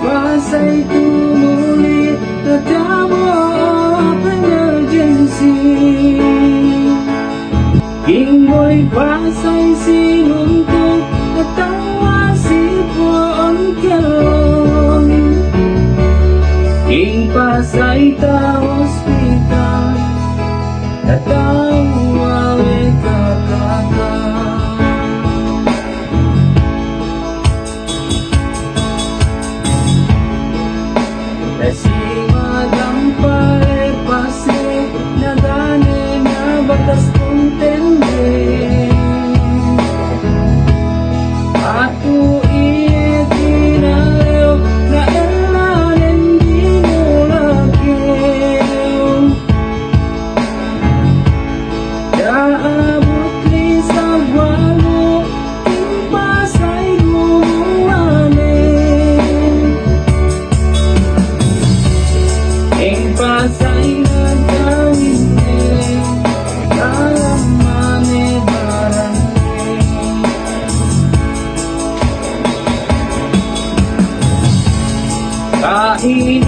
Pasay tumuli Nadamo of emergency King mo'y Pasay sinuntok Natawa si Poon Kelon King Pasay ta hospital Natawa we kakaka Si Madam Pare-pase Nagane na batas kontende Atu iye tinalayo Na elanen di mulakyo Daabot li sa walo King Pasay gumuwane King Pasay na gawin Kalamane barangay Kahit